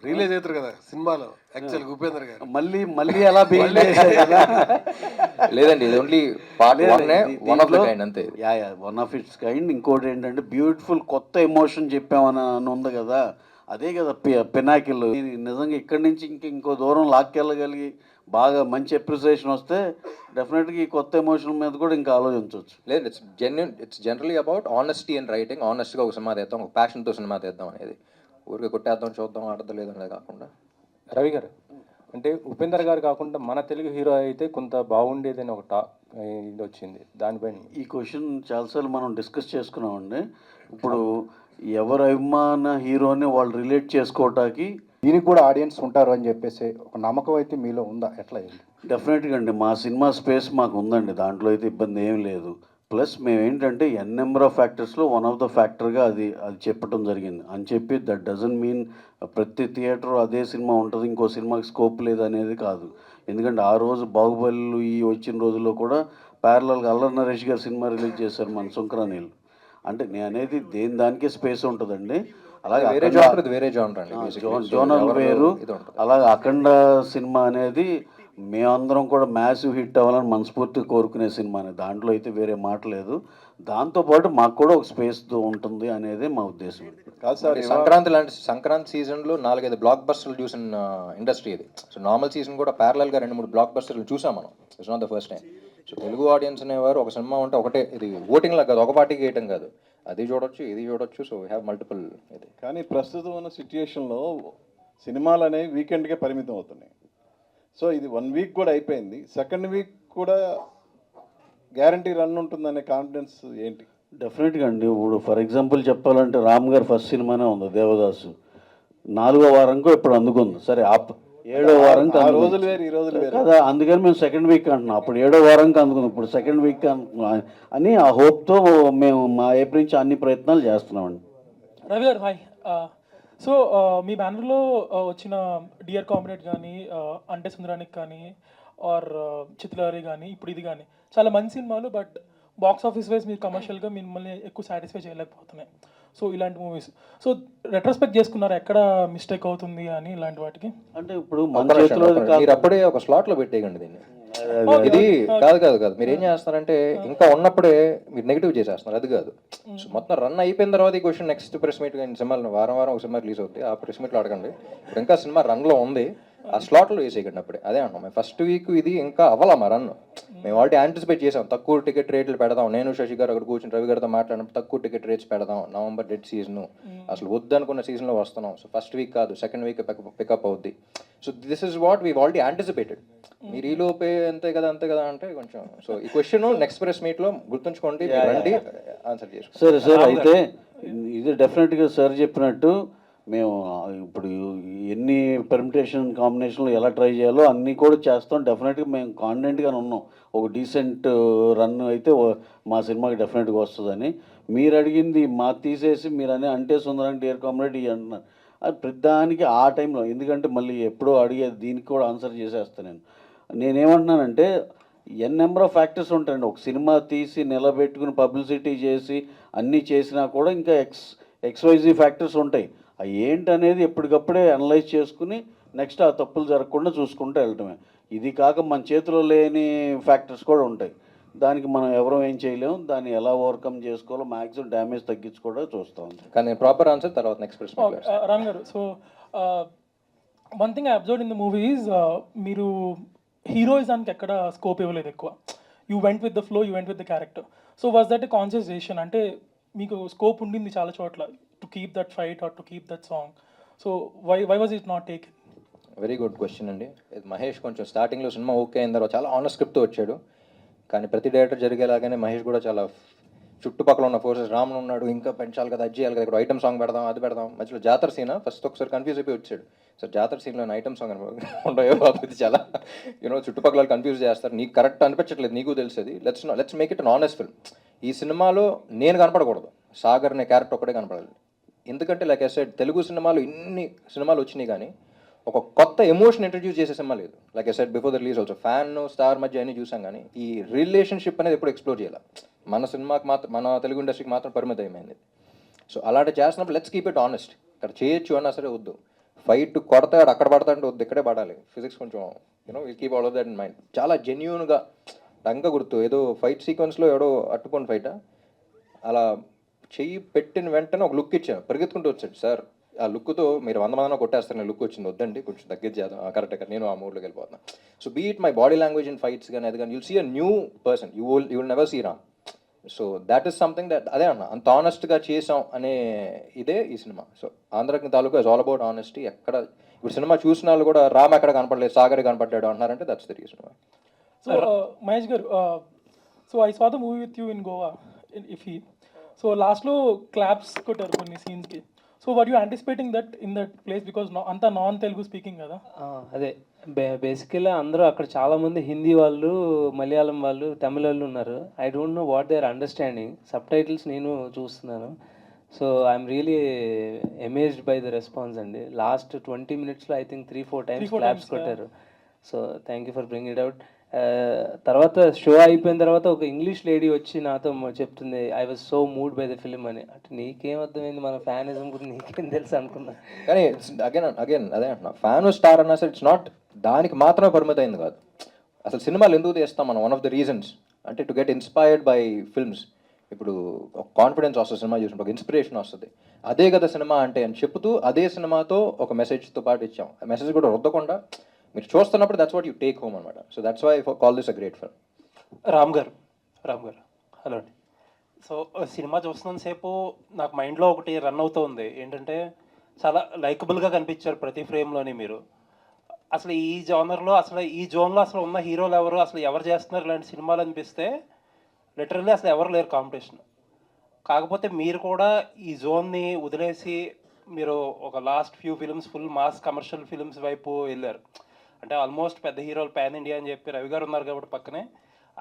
Release అవుతారు కదా సినిమాలో యాక్చువల్ ఉపేంద్ర గారు మళ్ళీ అలా బిహేవ్ చేశారు కదా. లేదండి, ఇది only part one of the kind అంతే. Yeah one of its kind. ఇంకోటి ఏంటంటే బ్యూటిఫుల్ కొత్త ఎమోషన్ చెప్పామని ఉంది కదా, అదే కదా పినాకిల్. నిజంగా ఇక్కడి నుంచి ఇంకో దూరం లాక్కెళ్ళగలిగి బాగా మంచి అప్రిసియేషన్ వస్తే డెఫినెట్గా ఈ కొత్త ఎమోషన్ మీద కూడా ఇంకా ఆలోచించవచ్చు. లేదు, it's generally about honesty and writing. ఆనెస్ట్గా ఒక సినిమా తీద్దాం, ఒక ప్యాషన్తో సినిమా తీద్దాం అనేది. ఊరికే కొట్టేద్దాం, చూద్దాం, ఆడద్దు లేదనేది కాకుండా. రవి గారు అంటే ఉపేందర్ గారు కాకుండా మన తెలుగు హీరో అయితే కొంత బాగుండేదని ఒక ఇది వచ్చింది. దానిపైన ఈ క్వశ్చన్ చాలాసార్లు మనం డిస్కస్ చేసుకున్నామండి. ఇప్పుడు ఎవరు అభిమాన హీరోని వాళ్ళు రిలేట్ చేసుకోవటానికి దీనికి కూడా ఆడియన్స్ ఉంటారు అని చెప్పేసి ఒక నమ్మకం అయితే మీలో ఉందా? ఎట్లా అయింది? డెఫినెట్గా అండి, మా సినిమా స్పేస్ మాకు ఉందండి, దాంట్లో అయితే ఇబ్బంది ఏం లేదు. ప్లస్ మేము ఏంటంటే ఎన్ నెంబర్ ఆఫ్ ఫ్యాక్టర్స్లో వన్ ఆఫ్ ద ఫ్యాక్టర్గా అది చెప్పడం జరిగింది అని చెప్పి దట్ డజంట్ మీన్ ప్రతి థియేటర్ అదే సినిమా ఉంటుంది, ఇంకో సినిమాకి స్కోప్ లేదు అనేది కాదు. ఎందుకంటే ఆ రోజు బాహుబలి ఈ వచ్చిన రోజుల్లో కూడా ప్యారలల్గా అల్లరి నరేష్ గారు సినిమా రిలీజ్ చేశారు మన సుంకరానీళ్ళు. అంటే నేను అనేది దేని దానికే స్పేస్ ఉంటుందండి. అలాగే వేరే జానర్ అండి, జోనల్ వేరు. అలాగే అఖండ సినిమా అనేది మేమందరం కూడా మ్యాసివ్ హిట్ అవ్వాలని మనస్ఫూర్తిగా కోరుకునే సినిమాని, దాంట్లో అయితే వేరే మాట లేదు. దాంతోపాటు మాకు కూడా ఒక స్పేస్ ఉంటుంది అనేది మా ఉద్దేశం. కాదు సార్, సంక్రాంతి సీజన్లో 4-5 బ్లాక్ బస్టర్లు చూసిన ఇండస్ట్రీ ఇది. సో నార్మల్ సీజన్ కూడా ప్యారలల్గా 2-3 బ్లాక్ బస్టర్లు చూసాం మనం. It's not the first time. So Telugu audience అనేవారు ఒక సినిమా ఉంటే ఒకటే, ఇది ఓటింగ్ లాగా కాదు, ఒక పార్టీకి వేయటం కాదు, అది చూడొచ్చు, ఇది చూడొచ్చు. So we have multiple. ఇది కానీ ప్రస్తుతం ఉన్న సిచ్యుయేషన్లో సినిమాలు అనేవి వీకెండ్కే పరిమితం అవుతున్నాయి. సో ఇది 1 వీక్ కూడా అయిపోయింది, సెకండ్ వీక్ కూడా గ్యారంటీ రన్ ఉంటుందనే కాన్ఫిడెన్స్ ఏంటి? డెఫినెట్గా అండి. ఇప్పుడు ఫర్ ఎగ్జాంపుల్ చెప్పాలంటే రామ్ గారు ఫస్ట్ సినిమానే ఉంది దేవదాసు, 4వ వారంకో ఇప్పుడు అందుకుంది. సరే 7వ వారంకి రోజులు వేరు, ఈ రోజులు వేరు కదా, అందుకని మేము సెకండ్ వీక్ అంటున్నాం. అప్పుడు 7వ వారంకి అందుకుంది, ఇప్పుడు సెకండ్ వీక్ అని ఆ హోప్తో మేము మా ఏప్రిల్ నుంచి అన్ని ప్రయత్నాలు చేస్తున్నామండి. రవి గారు హాయ్. సో మీ బ్యానర్లో వచ్చిన డియర్ కామ్రేడ్ కానీ, అంటే సుందరానికి కానీ, ఆర్ చిత్రహారి కానీ, ఇప్పుడు ఇది కానీ చాలా మంచి సినిమాలు. బట్ బాక్స్ ఆఫీస్ వైజ్ మీరు కమర్షియల్గా మిమ్మల్ని ఎక్కువ సాటిస్ఫై చేయలేకపోతున్నాయి. సో ఇలాంటి మూవీస్, సో రెట్రోస్పెక్ట్ చేసుకున్నారు ఎక్కడ మిస్టేక్ అవుతుంది అని ఇలాంటి వాటికి? అంటే ఇప్పుడు మన చేతిలో మీరు అప్పుడే ఒక స్లాట్లో పెట్టేయండి దీన్ని. ఇది కాదు మీరు ఏం చేస్తారంటే ఇంకా ఉన్నప్పుడే మీరు నెగిటివ్ చేసేస్తున్నారు, అది కాదు. సో మొత్తం రన్ అయిపోయిన తర్వాత ఈ క్వశ్చన్ నెక్స్ట్ ప్రెస్ మీట్ సినిమాలు వారం ఒక సినిమా రిలీజ్ అవుతుంది, ఆ ప్రెస్ మీట్లో అడగండి. ఇప్పుడు ఇంకా సినిమా రన్లో ఉంది, ఆ స్లాట్లో వేసేయకండి అప్పుడే. అదే అంటాం, మేము ఫస్ట్ వీక్ ఇది ఇంకా అవ్వాలా మా రన్. మేము ఆల్రెడీ యాంటిసిపేట్ చేసాం, తక్కువ టికెట్ రేట్లు పెడదాం. నేను శశి గారు అక్కడ కూర్చొని రవి గారితో మాట్లాడినప్పుడు తక్కువ టికెట్ రేట్స్ పెడదాం, నవంబర్ డెడ్ సీజన్, అసలు వద్దనుకున్న సీజన్లో వస్తున్నాం. సో ఫస్ట్ వీక్ కాదు, సెకండ్ వీక్ పికప్ అవుద్ది. So this is what we already anticipated. మీరు ఈ లోపే అంతే కదా అంటే కొంచెం. సో ఈ క్వశ్చన్ నెక్స్ట్ ప్రెస్ మీట్లో గుర్తుంచుకోండి, రండి, ఆన్సర్ చేసుకోండి. సరే సార్, అయితే ఇది డెఫినెట్గా సార్ చెప్పినట్టు మేము ఇప్పుడు ఎన్ని పెర్మిటేషన్ కాంబినేషన్లు ఎలా ట్రై చేయాలో అన్నీ కూడా చేస్తాం. డెఫినెట్గా మేము కాన్ఫిడెంట్గానే ఉన్నాం, ఒక డీసెంట్ రన్ అయితే మా సినిమాకి డెఫినెట్గా వస్తుందని. మీరు అడిగింది మా తీసేసి మీరు అంటే సుందరానికి డియర్ కామ్రేడ్ ఇవి అంటున్నారు, అది ప్రతిదానికి ఆ టైంలో. ఎందుకంటే మళ్ళీ ఎప్పుడో అడిగేది దీనికి కూడా ఆన్సర్ చేసేస్తాను. నేనేమంటున్నానంటే ఎన్ నెంబర్ ఆఫ్ ఫ్యాక్టర్స్ ఉంటాయండి. ఒక సినిమా తీసి నిలబెట్టుకుని పబ్లిసిటీ చేసి అన్నీ చేసినా కూడా ఇంకా ఎక్స్వైజీ ఫ్యాక్టర్స్ ఉంటాయి. అవి ఏంటనేది ఎప్పటికప్పుడే అనలైజ్ చేసుకుని నెక్స్ట్ ఆ తప్పులు జరగకుండా చూసుకుంటూ వెళ్ళటమే. ఇది కాక మన చేతిలో లేని ఫ్యాక్టర్స్ కూడా ఉంటాయి, దానికి మనం ఎవరూ ఏం చేయలేము. దాన్ని ఎలా ఓవర్కమ్ చేసుకోవాలో మ్యాక్సిమం డ్యామేజ్ తగ్గించుకోవడం చూస్తాం. కానీ ప్రాపర్ ఆన్సర్ తర్వాత నెక్స్ట్ ప్రశ్న. Ram garu, so one thing I observed in the movie is మీరు హీరోయిజానికి ఎక్కడ స్కోప్ ఇవ్వలేదు ఎక్కువ. You went with the flow, you went with the character. So was that a conscious decision? అంటే మీకు స్కోప్ ఉండింది చాలా చోట్ల to keep that fight or to keep that song. So why was it not taken? Very good question అండి. మహేష్ కొంచెం స్టార్టింగ్లో cinema okay అయిన తర్వాత చాలా ఆనెస్ట్ స్క్రిప్ట్తో వచ్చాడు. కానీ ప్రతి డైరెక్టర్ జరిగేలాగానే మహేష్ కూడా చాలా చుట్టుపక్కల ఉన్న ఫోర్సెస్, రాముడు ఉన్నాడు, ఇంకా పెంచాలి కదా, అది చేయాలి కదా, ఇక్కడ ఐటమ్ సాంగ్ పెడదాం, అది పెడదాం. మధ్యలో జాతర సీన్ ఫస్ట్ ఒకసారి కన్ఫ్యూజ్ అయిపోయి వచ్చాడు. సార్ జాతర సీన్లో ఐటమ్ సాంగ్ ఉండయో బాబు, ఇది చాలా చుట్టుపక్కల కన్ఫ్యూజ్ చేస్తారు, నీకు కరెక్ట్ అనిపించట్లేదు, నీకు తెలుస్తుంది. Let's make it an honest film. ఈ సినిమాలో నేను కనపడకూడదు, సాగర్ అనే క్యారెక్టర్ ఒక్కడే కనపడాలి. ఎందుకంటే లైక్ ఐ సెడ్, తెలుగు సినిమాలు ఇన్ని సినిమాలు వచ్చినాయి కానీ ఒక కొత్త ఎమోషన్ ఇంట్రడ్యూస్ చేసే సినిమా లేదు. Like I said before the release also, fan star మధ్య అన్ని చూసాం కానీ ఈ రిలేషన్షిప్ అనేది ఎప్పుడు ఎక్స్ప్లోర్ చేయాలి. మన సినిమాకి మాత్రం, మన తెలుగు ఇండస్ట్రీకి మాత్రం పరిమితం అయిపోయింది. సో అలాంటి చేస్తున్నప్పుడు లెట్స్ కీప్ ఇట్ ఆనెస్ట్. ఇక్కడ చేయొచ్చు అన్నా సరే వద్దు. ఫైట్ కొడతాడు అక్కడ పడతాడు వద్దు ఇక్కడే పడాలి, ఫిజిక్స్ కొంచెం will keep all of that in mind. చాలా జెన్యున్గా రంగ గుర్తు ఏదో ఫైట్ సీక్వెన్స్లో ఎవడో అట్టుకొని ఫైటా అలా చెయ్యి పెట్టిన వెంటనే ఒక లుక్ ఇచ్చాను, పరిగెత్తుకుంటూ వచ్చాడు. సార్ ఆ లుక్తో మీరు 100 మందిలో కొట్టేస్తారు, లుక్ వచ్చింది వద్దండి కొంచెం తగ్గించేద్దాం, కరెక్ట్ నేను ఆ మూడ్లోకి వెళ్ళిపోతున్నాను. So beat my body language in fights కానీ అది కానీ you'll see a new person, you will never see Ram. So that is something that అదే అన్న అంత ఆనెస్ట్గా చేసాం అనే ఇదే ఈ సినిమా. సో ఆంధ్రజ్ఞ తాలూకా ఇస్ ఆల్ అబౌట్ ఆనెస్టీ. ఎక్కడ ఇప్పుడు సినిమా చూసిన వాళ్ళు కూడా రామ్ ఎక్కడ కనపడలేదు సాగర్ కనపడ్డాడు అంటున్నారంటే that's the reason. So, Mahesh garu, so I saw the movie with you in Goa, in Ifi. So last lo claps kottaru konni scenes ki. So were you anticipating that in that place because anta non Telugu speaking కదా? అదే basically అందరూ అక్కడ చాలామంది హిందీ వాళ్ళు, మలయాళం వాళ్ళు, తమిళ వాళ్ళు ఉన్నారు. I don't know what they are understanding. Subtitles నేను చూస్తున్నాను. So I'm really amazed by the response అండి. లాస్ట్ 20 minutesలో ఐ థింక్ 3-4 times క్లాప్స్ కొట్టారు. So thank you for bring it out. తర్వాత షో అయిపోయిన తర్వాత ఒక ఇంగ్లీష్ లేడీ వచ్చి నాతో చెప్తుంది I was so moved by the film అని. అంటే నీకేం అర్థమైంది మన ఫ్యానిజం గురించి నీకేం తెలుసు అనుకున్నా. కానీ అగైన్ అదే అంటున్నా, ఫ్యాన్ స్టార్ అన్న అసలు ఇట్స్ నాట్ దానికి మాత్రమే పరిమితం అయింది కాదు. అసలు సినిమాలు ఎందుకు తీస్తాం మనం, వన్ ఆఫ్ ద రీజన్స్ అంటే to get inspired by films. ఇప్పుడు ఒక కాన్ఫిడెన్స్ వస్తుంది సినిమా చూసినప్పుడు, ఒక ఇన్స్పిరేషన్ వస్తుంది. అదే కదా సినిమా అంటే అని చెప్తూ అదే సినిమాతో ఒక మెసేజ్తో పాటు ఇచ్చాం. ఆ మెసేజ్ కూడా రుద్దకుండా మీరు చూస్తున్నప్పుడు that's what you take home అనమాట. So that's why call this a great film. Ram గారు హలో అండి. సో సినిమా చూస్తున్నంతసేపు నాకు మైండ్లో ఒకటి రన్ అవుతూ ఉంది ఏంటంటే చాలా లైకబుల్గా కనిపించారు ప్రతి ఫ్రేమ్లోని మీరు. అసలు ఈ జోనర్లో అసలు ఈ జోన్లో అసలు ఉన్న హీరోలు ఎవరు, అసలు ఎవరు చేస్తున్నారు ఇలాంటి సినిమాలు అనిపిస్తే లిటరల్లీ అసలు ఎవరు లేరు కాంపిటీషన్. కాకపోతే మీరు కూడా ఈ జోన్ని వదిలేసి మీరు ఒక last few films full mass commercial films వైపు వెళ్ళారు. అంటే ఆల్మోస్ట్ పెద్ద హీరోలు పాన్ ఇండియా అని చెప్పి రవి గారు ఉన్నారు కాబట్టి పక్కనే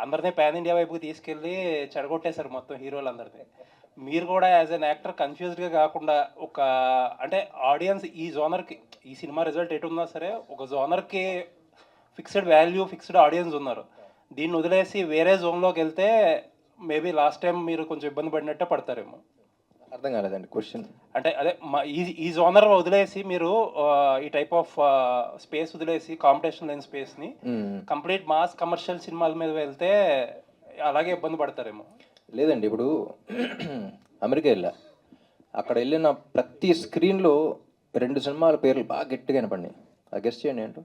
అందరినీ పాన్ ఇండియా వైపుకి తీసుకెళ్ళి చెడగొట్టేశారు మొత్తం హీరోలందరినీ. మీరు కూడా యాజ్ అన్ యాక్టర్ కన్ఫ్యూజ్డ్గా కాకుండా ఒక అంటే ఆడియన్స్ ఈ జోనర్కి ఈ సినిమా రిజల్ట్ ఎటు ఉన్నా సరే ఒక జోనర్కి ఫిక్స్డ్ వాల్యూ ఫిక్స్డ్ ఆడియన్స్ ఉన్నారు. దీన్ని వదిలేసి వేరే జోన్లోకి వెళ్తే మేబీ లాస్ట్ టైం మీరు కొంచెం ఇబ్బంది పడినట్టే పడతారేమో. అర్థం కాలేదండి క్వశ్చన్. అంటే అదే ఈ జోనర్ వదిలేసి మీరు ఈ టైప్ ఆఫ్ స్పేస్ వదిలేసి కాంపిటీషన్ లేని స్పేస్ని కంప్లీట్ మాస్ కమర్షియల్ సినిమాల మీద వెళ్తే అలాగే ఇబ్బంది పడతారేమో. లేదండి ఇప్పుడు అమెరికా వెళ్ళా, అక్కడ వెళ్ళిన ప్రతి స్క్రీన్లో 2 సినిమాల పేర్లు బాగా గట్టిగా వినపడినాయి. ఆ గెస్ట్ చేయండి ఏంటో,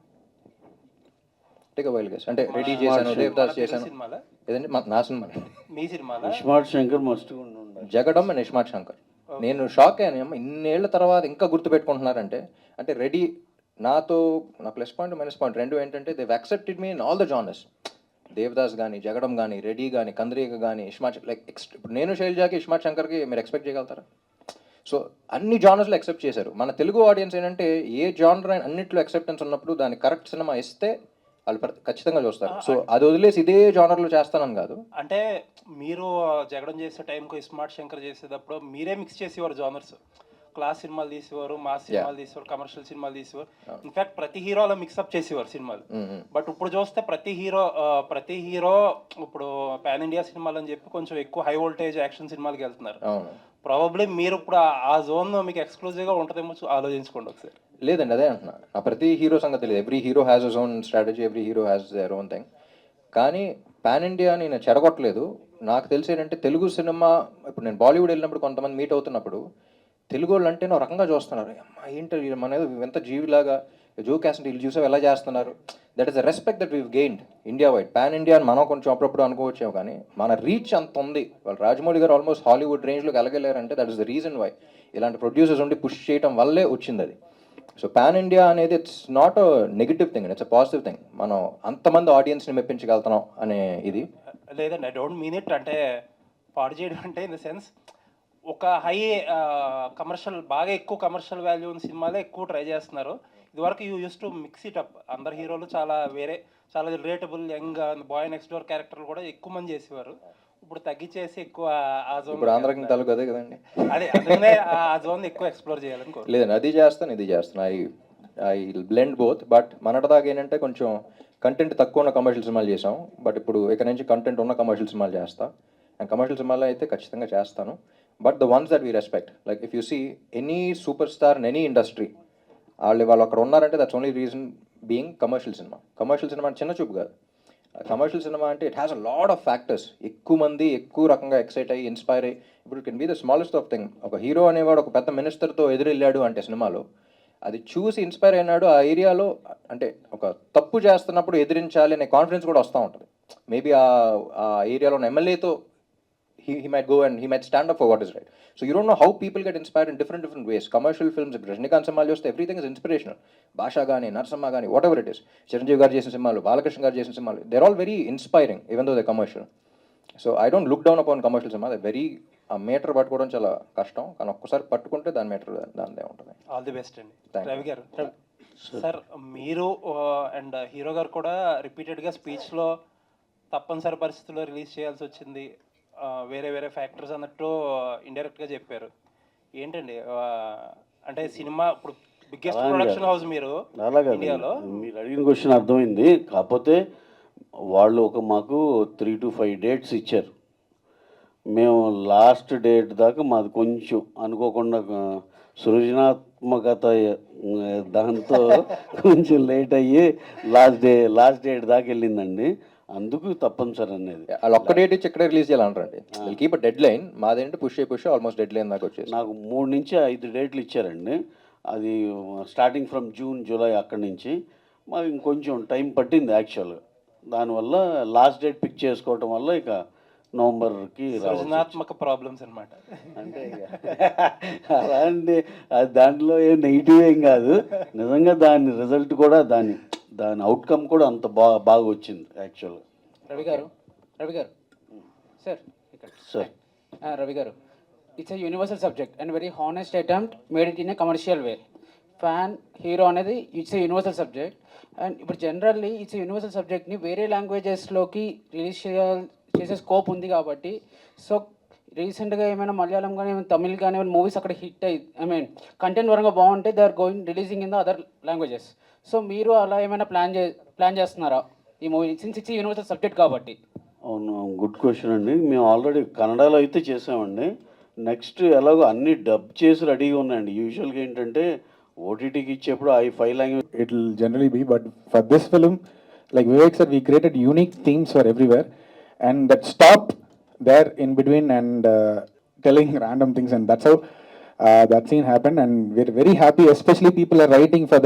టేక్ వైల్ గెస్. అంటే రెడీ చేశాను, దేవదాస్ చేశాను, సినిమాలా ఏదండి నా సినిమా మీ సినిమాలా? Smart Shankar must Jagadam and Ismart Shankar. నేను షాక్ అయ్యాను, ఇన్నేళ్ల తర్వాత ఇంకా గుర్తుపెట్టుకుంటున్నారంటే. అంటే రెడీ నాతో నా ప్లస్ పాయింట్ మైనస్ పాయింట్ రెండు ఏంటంటే they accepted me in all the genres. Devdas కానీ, జగడం కానీ, రెడీ కానీ, కంద్రీక కానీ, ఇస్మార్ట్ లైక్ ఇప్పుడు నేను శైలజాకి ఇస్మార్ట్ శంకర్కి మీరు ఎక్స్పెక్ట్ చేయగలుగుతారా? సో అన్ని జానర్స్లో యాక్సెప్ట్ చేశారు. మన తెలుగు ఆడియన్స్ ఏంటంటే ఏ జానర్ అయినా అన్నింటిలో యాక్సెప్టెన్స్ ఉన్నప్పుడు దానికి కరెక్ట్ సినిమా ఇస్తే వాళ్ళు ఖచ్చితంగా చూస్తారు. సో అది వదిలేసి ఇదే జానర్లో చేస్తానని కాదు. అంటే మీరు జగడం చేసే టైంకు ఇస్మార్ట్ శంకర్ చేసేటప్పుడు మీరే మిక్స్ చేసేవారు జానర్స్. క్లాస్ సినిమాలు తీసేవారు, మాస్ సినిమాలు తీసేవారు, కమర్షియల్ సినిమాలు తీసేవారు. ఇన్ఫాక్ట్ ప్రతి హీరో అలా మిక్సప్ చేసేవారు సినిమాలు. బట్ ఇప్పుడు చూస్తే ప్రతి హీరో ఇప్పుడు పాన్ ఇండియా సినిమాలు అని చెప్పి కొంచెం ఎక్కువ హై వోల్టేజ్ యాక్షన్ సినిమాలకి వెళ్తున్నారు. ప్రాబబ్లీ మీరు ఇప్పుడు ఆ జోన్ మీకు ఎక్స్క్లూజివ్గా ఉంటుందేమో ఆలోచించుకోండి ఒకసారి. లేదండి అదే అంటున్నా, నా ప్రతి హీరో సంగతి తెలియదు. Every hero has his own strategy, every hero has their own thing. కానీ పాన్ ఇండియా నేను చెడగొట్టలేదు. నాకు తెలిసి ఏంటంటే తెలుగు సినిమా ఇప్పుడు నేను బాలీవుడ్ వెళ్ళినప్పుడు కొంతమంది మీట్ అవుతున్నప్పుడు తెలుగు వాళ్ళు అంటే ఒక రకంగా చూస్తున్నారు. అమ్మా ఏంటో మన ఎంత జీవిలాగా జో క్యాస్ట్ వీళ్ళు చూసావు ఎలా చేస్తున్నారు. That is the respect that weave gained India wide. Pan India అని మనం కొంచెం అప్పుడప్పుడు అనుకోవచ్చాము, కానీ మన రీచ్ అంత ఉంది. వాళ్ళు రాజమౌళి గారు ఆల్మోస్ట్ హాలీవుడ్ రేంజ్లోకి వెళ్ళగలేరంటే that is the reason why ఇలాంటి ప్రొడ్యూసర్స్ ఉండి పుష్ చేయడం వల్లే వచ్చింది అది. సో పాన్ ఇండియా అనేది it's not a negative thing, it's a positive thing. మనం అంతమంది ఆడియన్స్ని మెప్పించగలుగుతున్నాం అనే ఇది. లేదండి, ఐ డోంట్ మీన్ ఇట్. అంటే పాడు చేయడం అంటే ఇన్ ద సెన్స్ ఒక హై కమర్షియల్ బాగా ఎక్కువ కమర్షియల్ వాల్యూ ఉన్న సినిమాలే ఎక్కువ ట్రై చేస్తున్నారు. ఇదివరకు you use to mix it up. అందరు హీరోలు చాలా relatable young boy next door క్యారెక్టర్లు కూడా ఎక్కువ మంది చేసేవారు. ఇప్పుడు తగ్గించేసి ఎక్కువ ఆ జోన్, ఇప్పుడు ఆంధ్రాకి తాలూకు అదే కదండి, అదే అందుకనే ఆ జోన్ ఎక్కువ ఎక్స్ప్లోర్ చేయాలని. లేదండి అది చేస్తాను ఇది చేస్తాను, ఐ బ్లెండ్ బోత్. బట్ మనటిదాకా ఏంటంటే కొంచెం కంటెంట్ తక్కువ ఉన్న కమర్షియల్ సినిమాలు చేసాం. బట్ ఇప్పుడు ఇక్కడ నుంచి కంటెంట్ ఉన్న కమర్షియల్ సినిమాలు చేస్తా. అండ్ కమర్షియల్ సినిమాలు అయితే ఖచ్చితంగా చేస్తాను. But the ones that we respect, like if you see any super star in any industry, వాళ్ళు అక్కడ ఉన్నారంటే that's only reason being commercial cinema చిన్న చూపు కాదు. కమర్షియల్ సినిమా అంటే it has a lot of factors. ఎక్కువ మంది ఎక్కువ రకంగా ఎక్సైట్ అయ్యి ఇన్స్పైర్ అయ్యి, ఇప్పుడు it can be the smallest of thing. ఒక హీరో అనేవాడు ఒక పెద్ద మినిస్టర్తో ఎదురెళ్ళాడు అంటే సినిమాలో, అది చూసి ఇన్స్పైర్ అయినాడు. ఆ ఏరియాలో అంటే ఒక తప్పు చేస్తున్నప్పుడు ఎదిరించాలి అనే కాన్ఫిడెన్స్ కూడా వస్తూ ఉంటుంది. మేబీ ఆ ఏరియాలో ఉన్న ఎమ్మెల్యేతో he might go and he might stand up for what is right. So you don't know how people get inspired in different ways. Commercial films, if Rajinikanth సినిమాలు చూస్తే everything is inspirational. భాషా కానీ, నరసమ్మ కానీ, whatever it is. Chiranjeevi గారు చేసిన సినిమాలు, బాలకృష్ణ గారు చేసిన సినిమాలు, they're all very inspiring even though they're commercial. So I don't look down upon commercial cinema. They're very ఆ మీటర్ పట్టుకోవడం చాలా కష్టం, కానీ ఒక్కసారి పట్టుకుంటే దాని మీటర్ దానిదే ఉంటుంది. ఆల్ ది బెస్ట్ అండి. Thank you. రవి గారు, సార్ మీరు అండ్ హీరో గారు కూడా రిపీటెడ్గా స్పీచ్లో తప్పనిసరి పరిస్థితుల్లో రిలీజ్ చేయాల్సి వచ్చింది, వేరే వేరే ఫ్యాక్టర్స్ అన్నట్టు ఇండైరెక్ట్గా చెప్పారు. ఏంటండి అంటే సినిమా ఇప్పుడు బిగ్గెస్ట్ ప్రొడక్షన్ హౌస్ మీరు అలాగే ఇండియాలో. మీరు అడిగిన క్వశ్చన్ అర్థమైంది. కాకపోతే వాళ్ళు మాకు 3 to 5 డేట్స్ ఇచ్చారు. మేము లాస్ట్ డేట్ దాకా మాది కొంచెం అనుకోకుండా సృజనాత్మకత దాంతో కొంచెం లేట్ అయ్యి లాస్ట్ డేట్ దాకా వెళ్ళిందండి. అందుకు తప్పనిసరి అనేది. వాళ్ళు ఒక్క డేట్ ఇచ్చి ఎక్కడ రిలీజ్ చేయాలంటారండి. Keep deadline. మాదేంటి పుష్ ఆల్మోస్ట్ డెడ్ లైన్ దాకా వచ్చేసి నాకు 3 నుంచి 5 డేట్లు ఇచ్చారండి. అది స్టార్టింగ్ ఫ్రమ్ జూన్, జూలై అక్కడి నుంచి మాకు ఇంకొంచెం టైం పట్టింది యాక్చువల్గా. దానివల్ల లాస్ట్ డేట్ పిక్ చేసుకోవటం వల్ల ఇక నవంబర్కి సృజనాత్మక ప్రాబ్లమ్స్ అనమాట. అంటే అలా అంటే అది దాంట్లో ఏం నెగిటివ్ ఏం కాదు. నిజంగా దాని రిజల్ట్ కూడా దాని అవుట్కమ్ కూడా అంత బాగా వచ్చింది యాక్చువల్గా. రవి గారు సార్ ఇక్కడ సార్ రవి గారు, it's a universal subject and very honest attempt made it in a commercial way. Fan hero అనేది it's a universal subject and ఇప్పుడు జనరల్లీ ఇట్స్ ఏ యూనివర్సల్ సబ్జెక్ట్ని వేరే లాంగ్వేజెస్లోకి రిలీజ్ చేసే స్కోప్ ఉంది కాబట్టి, సో రీసెంట్గా ఏమైనా మలయాళం కానీ ఏమైనా తమిళ్ కానీ ఏమైనా మూవీస్ అక్కడ హిట్ అయ్యి కంటెంట్ పరంగా బాగుంటే they are going releasing in the other languages. So మీరు అలా ఏమైనా ప్లాన్ చేస్తున్నారా ఈ movie since it's universal subject కాబట్టి? అవును, గుడ్ క్వశ్చన్ అండి. మేము ఆల్రెడీ కన్నడలో అయితే చేసామండి. నెక్స్ట్ ఎలాగో అన్ని డబ్ చేసి రెడీగా ఉన్నాయండి. యూజువల్గా ఏంటంటే ఓటీటీకి ఇచ్చేప్పుడు ఆ 5 language it will generally be, but for this film, like Vivek said, we created unique themes for everywhere, and that stop there in between and telling random things, and that's how that scene happened, and we're very happy, especially people are writing for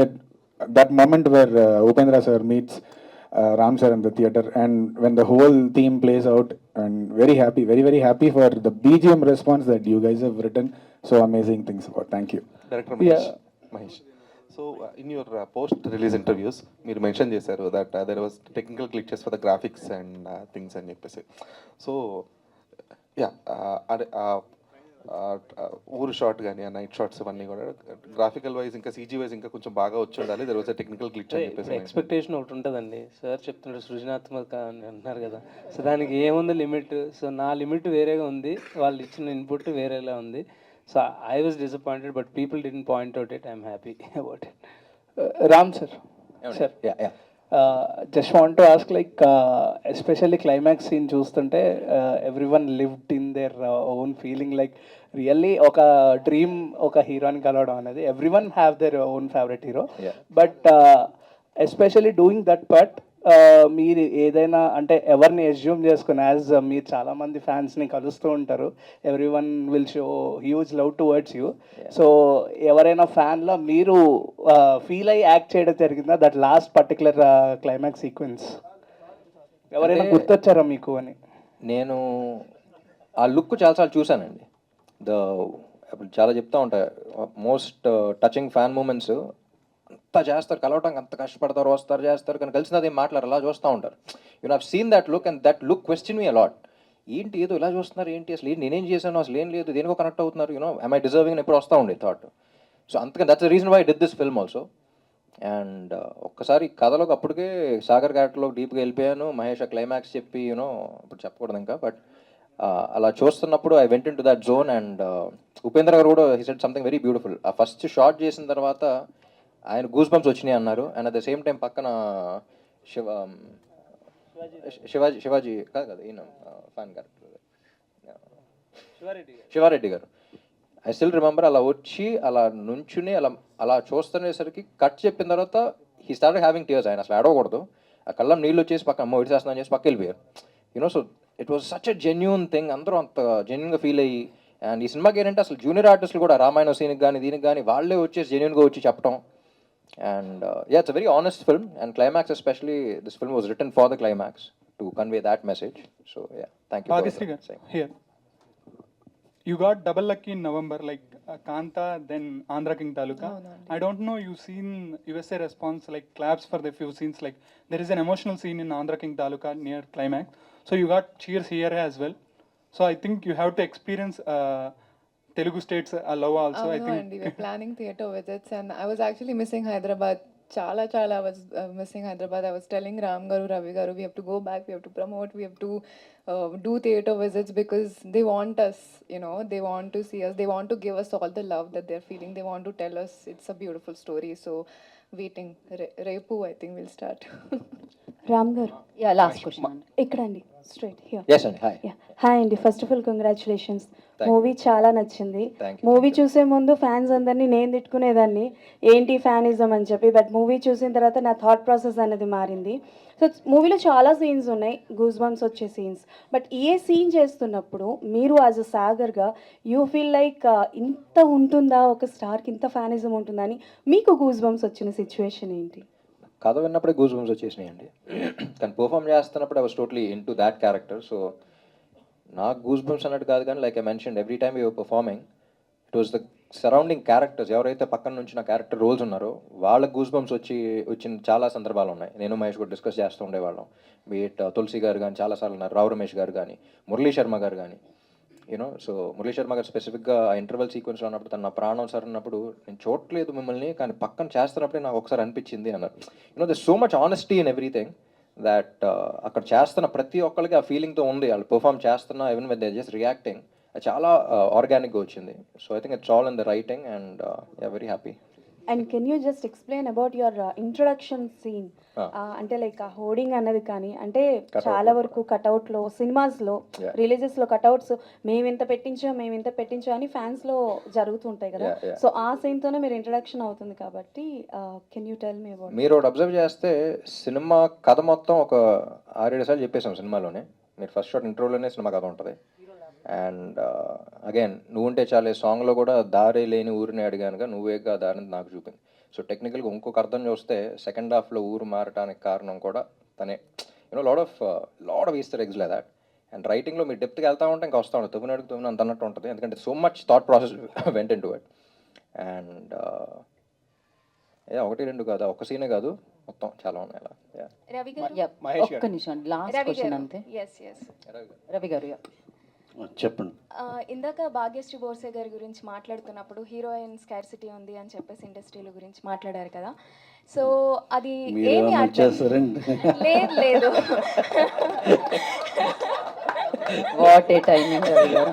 that moment where Upendra sir meets Ram sir in the theater, and when the whole theme plays out, and very happy, very very happy for the BGM response that you guys have written so amazing things about. Thank you. Director Mahesh. So in your post-release interviews, మీరు mention చేశారు that there was technical glitches for the graphics and things అని చెప్పేసి. So ఊరు shot కానీ ఆ night shots ఇవన్నీ కూడా graphical wise ఇంకా CG వైజ్ ఇంకా కొంచెం బాగా వచ్చి ఉండాలి. There was a technical glitch అని చెప్పేసి ఎక్స్పెక్టేషన్ ఒకటి ఉంటుందండి. సార్ చెప్తున్నారు సృజనాత్మక అని అంటున్నారు కదా, సో దానికి ఏముంది లిమిట్. సో నా లిమిట్ వేరేగా ఉంది, వాళ్ళు ఇచ్చిన ఇన్పుట్ వేరేలా ఉంది. So I was disappointed but people didn't point out it. I'm happy about it. Ram sir, just want to ask like especially climax scene చూస్తుంటే everyone lived in their own feeling, like really ఒక dream ఒక హీరోని కలవడం అనేది. Everyone have their own favourite hero, but especially doing that part మీరు ఏదైనా అంటే ఎవరిని ఎస్యూమ్ చేసుకుని యాజ్ మీరు చాలామంది ఫ్యాన్స్ని కలుస్తూ ఉంటారు, every one will show huge love towards you. So ఎవరైనా ఫ్యాన్లో మీరు ఫీల్ అయ్యి యాక్ట్ చేయడం జరిగిందా that last particular climax sequence? ఎవరైనా గుర్తొచ్చారా మీకు అని? నేను ఆ లుక్ చాలాసార్లు చూశానండి. చాలా చెప్తా ఉంటాయి మోస్ట్ టచింగ్ ఫ్యాన్ మూమెంట్స్. అంత చేస్తారు, కలవటానికి అంత కష్టపడతారు, వస్తారు చేస్తారు, కానీ కలిసినది ఏం మాట్లాడారు, అలా చూస్తూ ఉంటారు. You know have seen that look and that look question me a lot. ఏంటి ఏదో ఇలా చూస్తున్నారు, ఏంటి అసలు నేనేం చేశాను, అసలు ఏం లేదు, దేనికో కనెక్ట్ అవుతున్నారు, యూనో ఐ మై డిజర్వింగ్ అని ఎప్పుడు వస్తూ ఉండే థాట్. సో అందుకని that's the reason why I did this film also. And ఒక్కసారి కథలోకి అప్పటికే సాగర్ క్యారెక్టర్లోకి డీప్గా వెళ్ళిపోయాను. మహేష్ క్లైమాక్స్ చెప్పి యూనో ఇప్పుడు చెప్పకూడదు ఇంకా, బట్ అలా చూస్తున్నప్పుడు I went in to that zone. And Upendra గారు కూడా he said something very beautiful. ఆ ఫస్ట్ షాట్ చేసిన తర్వాత ఆయన గూస్ బంప్స్ వచ్చినాయి అన్నారు. And at the same time పక్కన శివాజీ కాదు కదా ఈయన ఫ్యాన్ క్యారెక్టర్ శివారెడ్డి గారు ఐ స్టిల్ రిమెంబర్ అలా వచ్చి అలా నుంచుని అలా అలా చూస్తునేసరికి కట్ చెప్పిన తర్వాత హీ స్టార్టెడ్ హ్యావింగ్ టీయర్స్. ఆయన అసలు ఆడకూడదు, ఆ కళ్ళం నీళ్ళు వచ్చేసి పక్క అమ్మ విడిచేస్తున్నాను చేసి పక్క వెళ్ళిపోయారు. You know, so it was such a genuine thing. అందరూ అంత జెన్యున్గా ఫీల్ అయ్యి, అండ్ ఈ సినిమాకి ఏంటంటే అసలు జూనియర్ ఆర్టిస్టులు కూడా రామాయణ సీన్కి కానీ దీనికి కానీ వాళ్ళే వచ్చేసి జెన్యున్గా వచ్చి చెప్పడం. And it's a very honest film, and climax especially this film was written for the climax to convey that message. So thank you. Bhagyashree garu, here. You got double lucky in November, like Kanta, then Andhra King Taluka. I don't know, you seen USA response, like claps for the few scenes, like there is an emotional scene in Andhra King Taluka near climax. So you got cheers here as well. So I think you have to experience Telugu states love also. I think. And we were planning theatre visits, and I was actually missing Hyderabad. Chala I was missing Hyderabad. I was telling Ram Garu, Ravi Garu, we have to go back, we have to promote, we have to do theatre visits because they want us, you know, they want to see us, they want to give us all the love that they're feeling, they want to tell us it's a beautiful story. So waiting, Repu, I think we'll start. Ram గారు, yeah last question ఇక్కడండి, straight here. Yes అండి, hi. Hi అండి, first of all congratulations. Movie చాలా నచ్చింది. Thank you. Movie చూసే ముందు fans అందరినీ నేను తిట్టుకునేదాన్ని, ఏంటి ఫ్యానిజం అని చెప్పి. బట్ మూవీ చూసిన తర్వాత నా థాట్ ప్రాసెస్ అనేది మారింది. సో మూవీలో చాలా సీన్స్ ఉన్నాయి, గూస్ బంప్స్ వచ్చే సీన్స్. బట్ ఏ సీన్ చేస్తున్నప్పుడు మీరు యాజ్ అ సాగర్గా యూ ఫీల్ లైక్ ఇంత ఉంటుందా, ఒక స్టార్కి ఇంత ఫ్యానిజం ఉంటుందా అని మీకు గూస్ బంప్స్ వచ్చిన సిచ్యువేషన్ ఏంటి? కథ విన్నప్పుడే గూస్ బంప్స్ వచ్చేసినాయండి, కానీ పర్ఫామ్ చేస్తున్నప్పుడు I was totally in to that character. So నాకు గూస్ బంప్స్ అన్నట్టు కాదు, కానీ like I mention every time you performing it was the surrounding characters, ఎవరైతే పక్కన నుంచి నా క్యారెక్టర్ రోల్స్ ఉన్నారో వాళ్ళకి గూస్ బంప్స్ వచ్చిన చాలా సందర్భాలు ఉన్నాయి. నేను మహేష్ కూడా డిస్కస్ చేస్తూ ఉండేవాళ్ళం. బీట్ తులసి గారు కానీ చాలాసార్లు ఉన్నారు, రావు రమేష్ గారు కానీ, మురళీ శర్మ గారు కానీ. యూనో, సో మురళీ శర్మ గారు స్పెసిఫిక్గా ఆ ఇంటర్వెల్ సీక్వెన్స్లో ఉన్నప్పుడు తన నా ప్రాణం సార్ అన్నప్పుడు నేను చూడట్లేదు మిమ్మల్ని, కానీ పక్కన చేస్తున్నప్పుడే నాకు ఒకసారి అనిపించింది అన్నారు. You know, the so much honesty in everything that అక్కడ చేస్తున్న ప్రతి ఒక్కరికి ఆ ఫీలింగ్తో ఉంది. వాళ్ళు పర్ఫామ్ చేస్తున్నా even when they just reacting, అది చాలా ఆర్గానిక్గా వచ్చింది. So I think it's all in the writing and very happy. And can you just explain about your introduction scene? అంటే లైక్ ఆ హోర్డింగ్ అన్నది కానీ, అంటే చాలా వరకు కట్అవుట్లో సినిమాస్లో రిలీజెస్లో కట్అవుట్స్ మేము ఇంత పెట్టించో అని ఫ్యాన్స్లో జరుగుతుంటాయి కదా. సో ఆ సీన్తోనే మీరు ఇంట్రొడక్షన్ అవుతుంది కాబట్టి can you tell me about? మీరు ఒకటి అబ్జర్వ్ చేస్తే సినిమా కథ మొత్తం ఒక 6-7 సార్లు చెప్పేసాం సినిమాలోనే. మీరు ఫస్ట్ షాట్ ఇంట్రోలోనే సినిమా కథ ఉంటుంది. అండ్ అగైన్ నువ్వుంటే చాలే సాంగ్లో కూడా దారి లేని ఊరిని అడిగానుగా నువ్వేగా దారిని నాకు చూపింది. సో టెక్నికల్గా ఇంకొక అర్థం చూస్తే సెకండ్ హాఫ్లో ఊరు మారటానికి కారణం కూడా తనే. You know, lot of Easter eggs like that. And రైటింగ్లో మీరు డెప్త్కి వెళ్తా ఉంటే ఇంకా వస్తూ ఉంటుంది, తొమ్మిది అంత అన్నట్టు ఉంటుంది, ఎందుకంటే so much thought process went in to it. And ఒకటి రెండు కాదు, ఒక్క సీనే కాదు, మొత్తం చాలా ఉన్నాయి అలా. రవి గారు, మహేష్ ఒక్క నిమిషం, లాస్ట్ క్వశ్చన్ అంతే. రవి గారు, చెప్పండి. ఇందాక భాగ్యశ్రీ బోర్సే గారి గురించి మాట్లాడుతున్నప్పుడు హీరోయిన్ స్కార్సిటీ ఉంది అని చెప్పేసి ఇండస్ట్రీల గురించి మాట్లాడారు కదా. సో అది ఏమి లేదు లేదు వాట్ ఏ టైమింగ్ రవి గారు.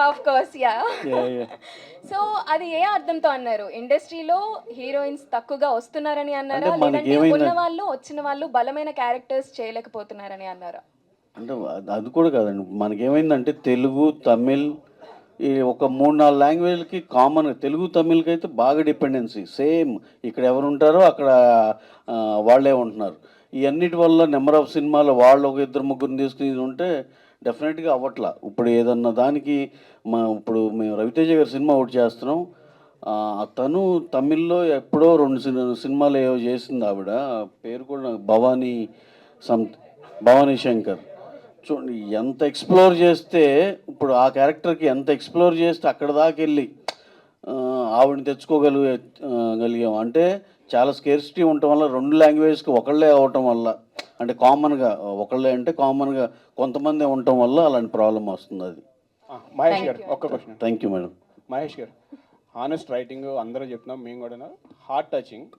Of course yeah. సో అది ఏ అర్థంతో అన్నారు? ఇండస్ట్రీలో హీరోయిన్స్ తక్కువగా వస్తున్నారని అన్నారా, లేదంటే ఉన్న వాళ్ళు వచ్చిన వాళ్ళు బలమైన క్యారెక్టర్స్ చేయలేకపోతున్నారని అన్నారా? అంటే అది కూడా కాదండి, మనకేమైందంటే తెలుగు తమిళ్ ఈ ఒక 3-4 లాంగ్వేజ్లకి కామన్. తెలుగు తమిళ్కి అయితే బాగా డిపెండెన్సీ, సేమ్ ఇక్కడ ఎవరు ఉంటారో అక్కడ వాళ్ళే ఉంటున్నారు. ఈ అన్నిటి వల్ల నెంబర్ ఆఫ్ సినిమాలు వాళ్ళు ఒక 2-3 తీసుకుని ఉంటే డెఫినెట్గా అవ్వట్లా. ఇప్పుడు ఏదన్నా దానికి ఇప్పుడు మేము రవితేజ గారి సినిమా ఒకటి చేస్తున్నాం, తను తమిళ్లో ఎప్పుడో 2 సినిమాలు ఏవో చేసింది ఆవిడ, పేరు కూడా నాకు భవానీ శంకర్. చూడండి ఎంత ఎక్స్ప్లోర్ చేస్తే, ఇప్పుడు ఆ క్యారెక్టర్కి ఎంత ఎక్స్ప్లోర్ చేస్తే అక్కడ దాకా వెళ్ళి ఆవిడని తెచ్చుకోగలిగాం. అంటే చాలా స్కేర్సిటీ ఉండటం వల్ల 2 లాంగ్వేజ్కి ఒకళ్ళే అవ్వటం వల్ల, అంటే కామన్గా ఒకళ్ళే అంటే కామన్గా కొంతమంది ఉండటం వల్ల అలాంటి ప్రాబ్లం వస్తుంది. అది మహేష్ గారు ఒక్క question. Thank you madam. Mahesh గారు, హానెస్ట్ రైటింగ్ అందరూ చెప్తున్నాం, మేము కూడా హార్ట్ టచింగ్,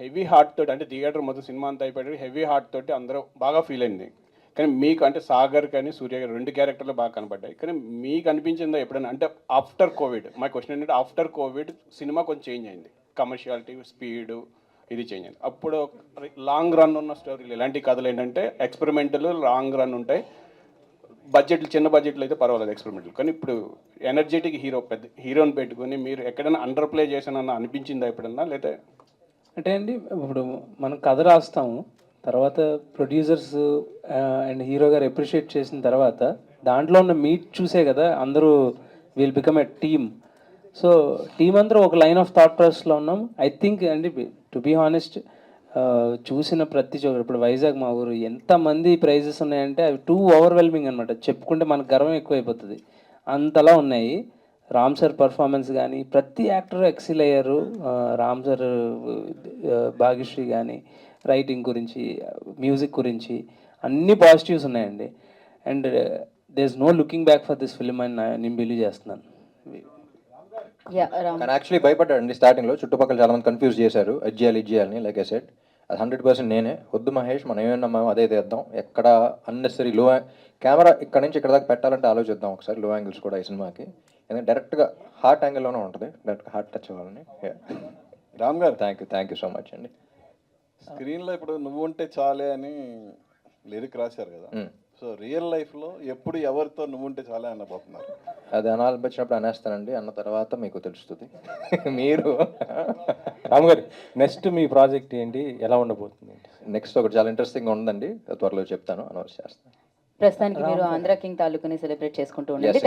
హెవీ హార్ట్ తోటి, అంటే థియేటర్ మొత్తం సినిమా అంతా అయిపోయాడు, హెవీ హార్ట్ తోటి అందరూ బాగా ఫీల్ అయింది. కానీ మీకు అంటే సాగర్ కానీ సూర్య గారు 2 క్యారెక్టర్లు బాగా కనపడ్డాయి. కానీ మీకు అనిపించిందా ఎప్పుడైనా, అంటే ఆఫ్టర్ కోవిడ్, మై క్వశ్చన్ ఏంటంటే ఆఫ్టర్ కోవిడ్ సినిమా కొంచెం చేంజ్ అయింది, కమర్షియాలిటీ స్పీడు ఇది చేంజ్ అయింది. అప్పుడు లాంగ్ రన్ ఉన్న స్టోరీలు ఇలాంటి కథలు ఏంటంటే ఎక్స్పెరిమెంటల్ లాంగ్ రన్ ఉంటాయి, బడ్జెట్లు చిన్న బడ్జెట్లు అయితే పర్వాలేదు ఎక్స్పెరిమెంట్లు, కానీ ఇప్పుడు ఎనర్జెటిక్ హీరో పెద్ద హీరోని పెట్టుకొని మీరు ఎక్కడైనా అండర్ ప్లే చేశానన్న అనిపించిందా ఎప్పుడన్నా, లేదా? అంటే అండి ఇప్పుడు మనం కథ రాస్తాము, తర్వాత ప్రొడ్యూసర్స్ అండ్ హీరో గారు అప్రిషియేట్ చేసిన తర్వాత దాంట్లో ఉన్న మీట్ చూసే కదా అందరూ will become a team. So team అందరూ ఒక లైన్ ఆఫ్ థాట్ ప్రాసెస్లో ఉన్నాం. ఐ థింక్ అండి టు బీ హానెస్ట్ చూసిన ప్రతి చోట ఇప్పుడు వైజాగ్ మా ఊరు ఎంతమంది ప్రైజెస్ ఉన్నాయంటే అవి టూ ఓవర్వెల్మింగ్ అనమాట. చెప్పుకుంటే మనకు గర్వం ఎక్కువైపోతుంది, అంతలా ఉన్నాయి. రామ్ సార్ పర్ఫార్మెన్స్ కానీ ప్రతి యాక్టర్ ఎక్సిల్ అయ్యారు. రామ్ సార్ భాగ్యశ్రీ కానీ రైటింగ్ గురించి, మ్యూజిక్ గురించి అన్ని పాజిటివ్స్ ఉన్నాయండి. And there is no looking back for this film అని నేను బిలీవ్ చేస్తున్నాను. కానీ యాక్చువల్లీ భయపడ్డాడండి స్టార్టింగ్లో, చుట్టుపక్కల చాలా మంది కన్ఫ్యూజ్ చేశారు అది చేయాలని. లైక్ ఐ సెడ్ అది 100% నేనే. వద్దు మహేష్, మనం ఏమన్నా మేము అదే చేద్దాం, ఎక్కడ అన్నెసరీ లో కెమెరా ఇక్కడ నుంచి ఇక్కడ దాకా పెట్టాలంటే ఆలోచిద్దాం ఒకసారి, లో యాంగిల్స్ కూడా ఈ సినిమాకి. ఎందుకంటే డైరెక్ట్గా హార్ట్ యాంగిల్లోనే ఉంటుంది, డైరెక్ట్గా హార్ట్ టచ్ అవ్వాలని. రామ్ గారు థ్యాంక్ యూ సో మచ్ అండి. స్క్రీన్లో ఇప్పుడు నువ్వు ఉంటే చాలే అని లిరిక్ రాశారు కదా, సో రియల్ లైఫ్లో ఎప్పుడు ఎవరితో నువ్వు ఉంటే చాలే అనబోతున్నారు? అది అనాలనిపించినప్పుడు అనేస్తానండి, అన్న తర్వాత మీకు తెలుస్తుంది. మీరు రామ్ గారు నెక్స్ట్ మీ ప్రాజెక్ట్ ఏంటి, ఎలా ఉండబోతుంది? నెక్స్ట్ ఒకటి చాలా ఇంట్రెస్టింగ్ ఉందండి, త్వరలో చెప్తాను, అనౌన్స్ చేస్తాను. ప్రస్తుతానికి మీరు ఆంధ్ర కింగ్ తాలూకుని సెలబ్రేట్ చేసుకుంటూ ఉండండి.